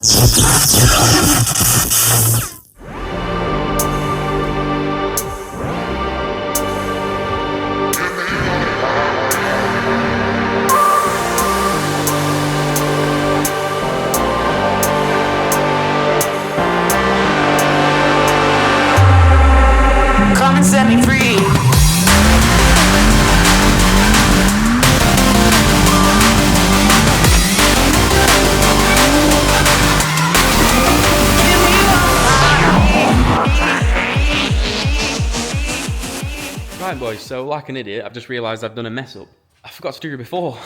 Come and set me free. Right boys, so like an idiot, I've just realised I've done a mess up. I forgot to do it before.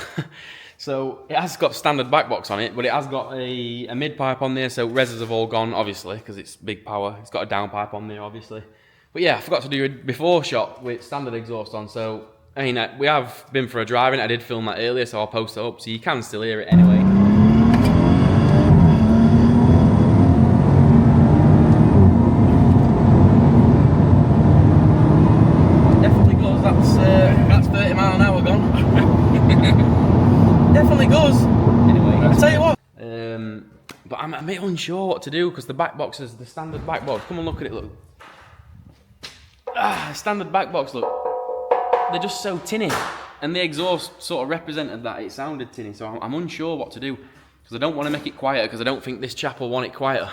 So it has got standard back box on it, but it has got a mid pipe on there, so reses have all gone, obviously, because it's big power. It's got a down pipe on there, obviously. But yeah, I forgot to do a before shot with standard exhaust on, so, I mean, we have been for a drive-in. I did film that earlier, so I'll post it up, so you can still hear it anyway. Definitely goes, that's 30 mile an hour gone. Definitely goes. Anyway, I'll tell you what. But I'm a bit unsure what to do, because the back box is the standard back box. Come and look at it, look. Standard back box, look, they're just so tinny, and the exhaust sort of represented that. It sounded tinny, so I'm unsure what to do, because I don't want to make it quieter, because I don't think this chap will want it quieter.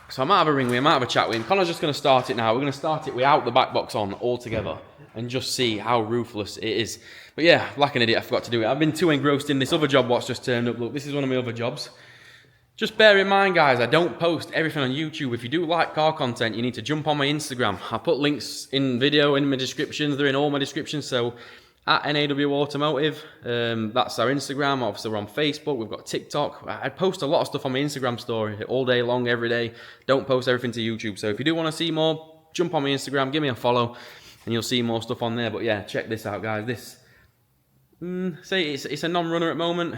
So I might have a ring with him, I might have a chat with him. Connor's just going to start it now. We're going to start it without the back box on altogether and just see how ruthless it is. But yeah, like an idiot, I forgot to do it. I've been too engrossed in this other job what's just turned up. Look, this is one of my other jobs. Just bear in mind, guys, I don't post everything on YouTube. If you do like car content, you need to jump on my Instagram. I put links in video, in my descriptions. They're in all my descriptions. So, at NAWFABZ, that's our Instagram. Obviously, we're on Facebook. We've got TikTok. I post a lot of stuff on my Instagram story all day long, every day. Don't post everything to YouTube. So, if you do want to see more, jump on my Instagram, give me a follow, and you'll see more stuff on there. But yeah, check this out, guys. This, say it's a non-runner at the moment,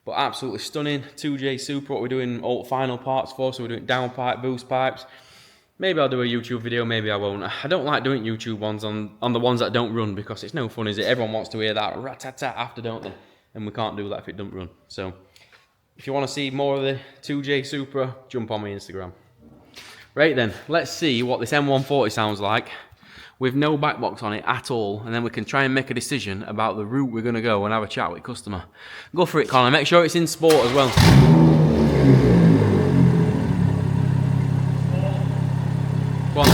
but absolutely stunning. 2J Super, what we're doing all final parts for. So we're doing downpipe, boost pipes. Maybe I'll do a YouTube video, maybe I won't. I don't like doing YouTube ones on the ones that don't run, because it's no fun, is it? Everyone wants to hear that rat-tat-tat after, don't they? And we can't do that if it doesn't run. So if you want to see more of the 2J Supra, jump on my Instagram. Right then, let's see what this M140 sounds like with no back box on it at all, and then we can try and make a decision about the route we're going to go and have a chat with customer. Go for it, Connor. Make sure it's in sport as well. Go on.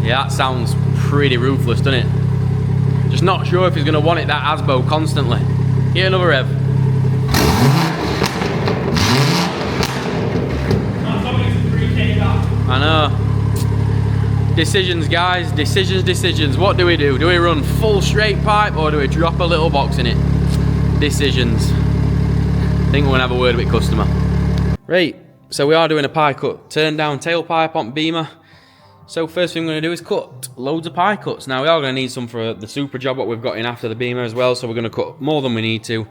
Yeah, that sounds pretty ruthless, doesn't it? Just not sure if he's going to want it that Asbo constantly. Here, another rev. I know. Decisions, guys. Decisions. What do we do? Do we run full straight pipe, or do we drop a little box in it? Decisions. I think we're going to have a word with customer. Right, so we are doing a pie cut. Turn down tailpipe on Beamer. So first thing we're going to do is cut loads of pie cuts. Now we are going to need some for the Super job, what we've got in after the Beamer as well. So we're going to cut more than we need to.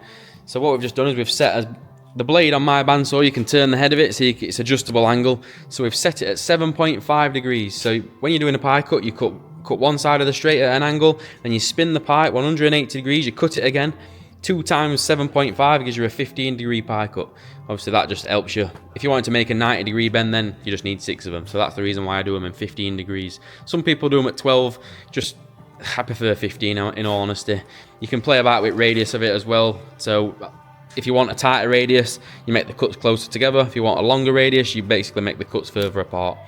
So what we've just done is we've set the blade on my bandsaw. You can turn the head of it, so it's adjustable angle. So we've set it at 7.5 degrees. So when you're doing a pie cut, you cut one side of the straight at an angle, then you spin the pipe 180 degrees, you cut it again. 2 times 7.5 gives you a 15 degree pie cut. Obviously that just helps you. If you want to make a 90 degree bend, then you just need 6 of them. So that's the reason why I do them in 15 degrees. Some people do them at 12, I prefer 15 in all honesty. You can play about with radius of it as well. So if you want a tighter radius, you make the cuts closer together. If you want a longer radius, you basically make the cuts further apart.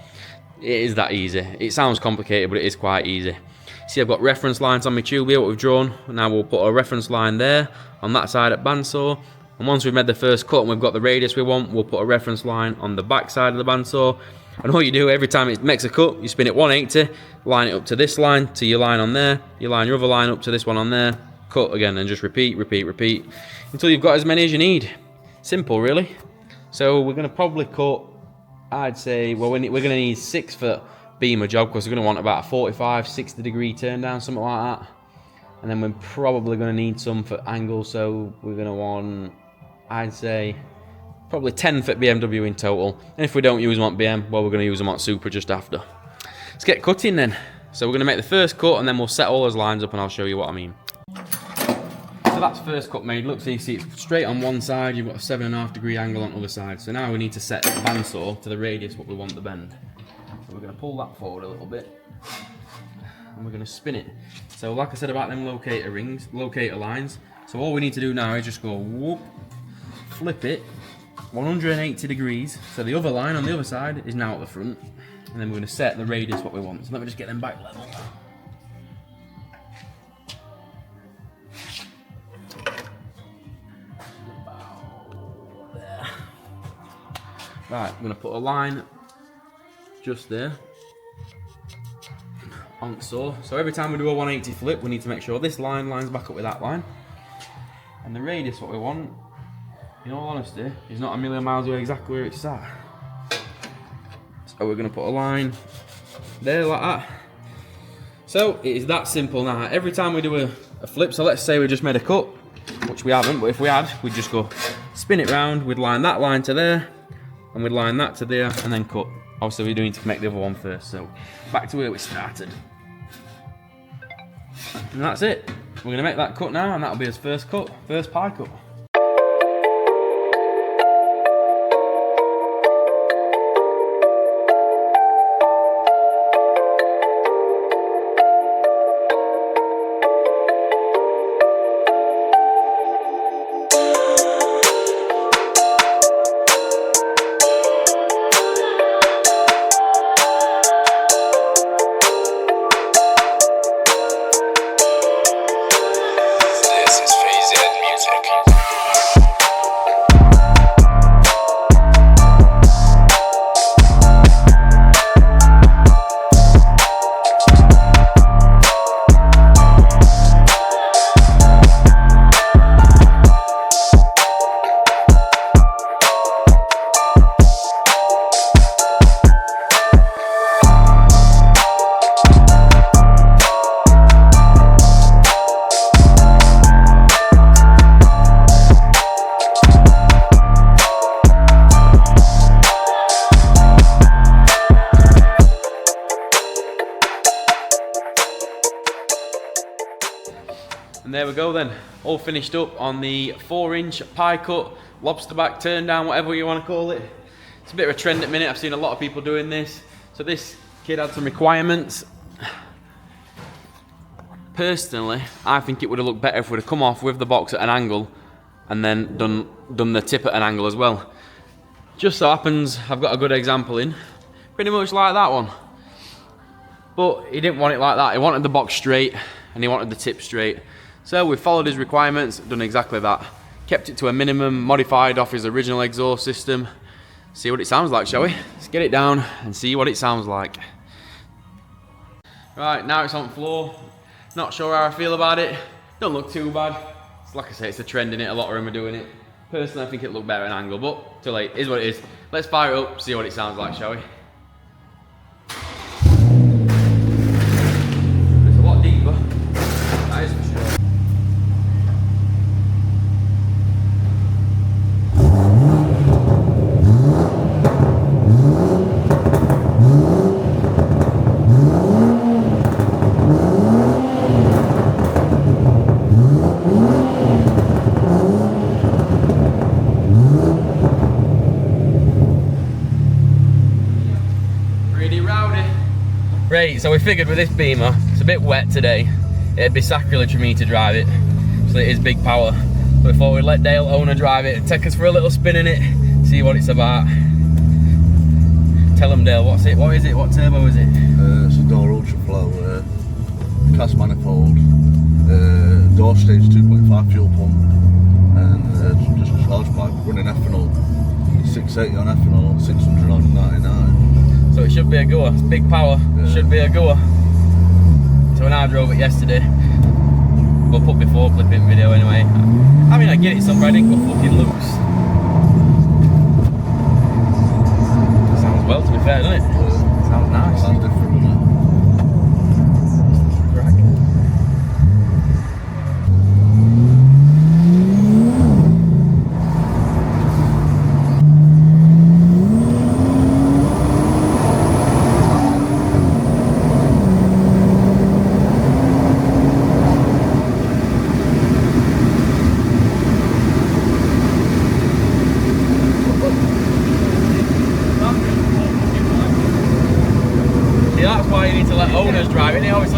It is that easy. It sounds complicated, but it is quite easy. See, I've got reference lines on my tube here, what we've drawn. Now we'll put a reference line there on that side at bandsaw. And once we've made the first cut and we've got the radius we want, we'll put a reference line on the back side of the bandsaw. And all you do every time it makes a cut, you spin it 180, line it up to this line, to your line on there. You line your other line up to this one on there. Cut again, and just repeat until you've got as many as you need. Simple, really. So we're going to probably cut, I'd say, well, we're going to need 6 for Beamer job, because we're going to want about a 45, 60 degree turn down, something like that. And then we're probably going to need some for angle, so we're going to want, I'd say, probably 10 for BMW in total. And if we don't use them on BM, well, we're going to use them on Super just after. Let's get cutting then. So we're going to make the first cut, and then we'll set all those lines up, and I'll show you what I mean. So that's first cut made. Look, so you see it's straight on one side, you've got a 7.5-degree angle on the other side. So now we need to set the bandsaw to the radius what we want the bend. So we're going to pull that forward a little bit and we're going to spin it. So like I said about them locator lines, so all we need to do now is just go whoop, flip it 180 degrees. So the other line on the other side is now at the front, and then we're going to set the radius what we want. So let me just get them back level. Right, I'm going to put a line just there on the saw. So every time we do a 180 flip, we need to make sure this line lines back up with that line. And the radius what we want, in all honesty, is not a million miles away exactly where it's at. So we're going to put a line there like that. So it is that simple now. Every time we do a flip, so let's say we just made a cut, which we haven't, but if we had, we'd just go spin it round, we'd line that line to there, and we'd line that to there, and then cut. Obviously we do need to make the other one first, so back to where we started. And that's it. We're going to make that cut now, and that'll be his first cut, first pie cut. And there we go then, all finished up on the 4-inch pie cut, lobster back, turn down, whatever you want to call it. It's a bit of a trend at the minute, I've seen a lot of people doing this. So this kid had some requirements. Personally, I think it would have looked better if we'd have come off with the box at an angle and then done the tip at an angle as well. Just so happens, I've got a good example in, pretty much like that one. But he didn't want it like that, he wanted the box straight and he wanted the tip straight. So we followed his requirements, done exactly that. Kept it to a minimum, modified off his original exhaust system. See what it sounds like, shall we? Let's get it down and see what it sounds like. Right, now it's on floor. Not sure how I feel about it. Don't look too bad. It's like I say, it's a trend in it, a lot of them are doing it. Personally, I think it looked better at an angle, but too late, is what it is. Let's fire it up, see what it sounds like, shall we? It's a lot deeper, that is for sure. Right, so we figured with this Beamer, it's a bit wet today, it'd be sacrilege for me to drive it, so it is big power. So we thought we'd let Dale, owner, drive it, take us for a little spin in it, see what it's about. Tell him, Dale, what is it, what turbo is it? It's a door ultra flow, cast manifold, door stage 2.5 fuel pump, and just charge pipe, running ethanol, 680 on ethanol, 600 on 99. So it should be a goer, it's big power, yeah. Should be a goer. So when I drove it yesterday, we'll put before clipping video anyway. I mean, I get it somewhere, I didn't go fucking loose. Sounds well, to be fair, doesn't it? Yeah. Sounds nice. Sounds different, doesn't it?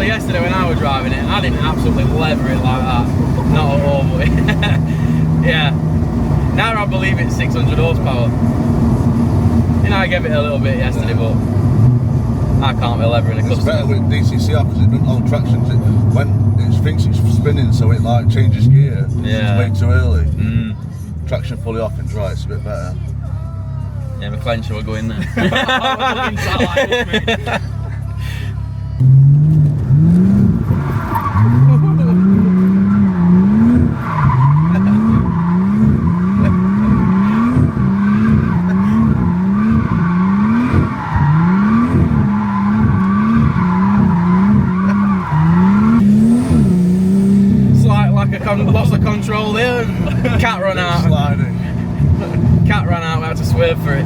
honestly, yesterday when I was driving it, I didn't absolutely lever it like that. Not at all, but yeah. Now I believe it's 600 horsepower. You know, I gave it a little bit yesterday, but I can't be levering a custom. It's better with DCCR because it doesn't hold traction. When it thinks it's spinning, so it like changes gear. Yeah. It's way too early. Traction fully off and dry, it's a bit better. Yeah, my clencher will go in there. Lost the control there. Cat run out. Sliding. Cat ran out. We had to swerve for it.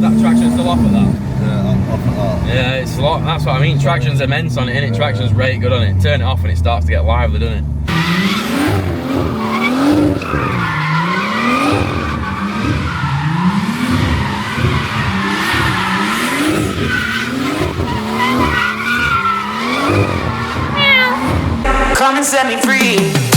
That traction's still off of that. Yeah, I'm off at that. Yeah, it's a lot. That's what I mean. Traction's immense on it, innit? Traction's really good on it. Turn it off and it starts to get lively, doesn't it? Come and set me free.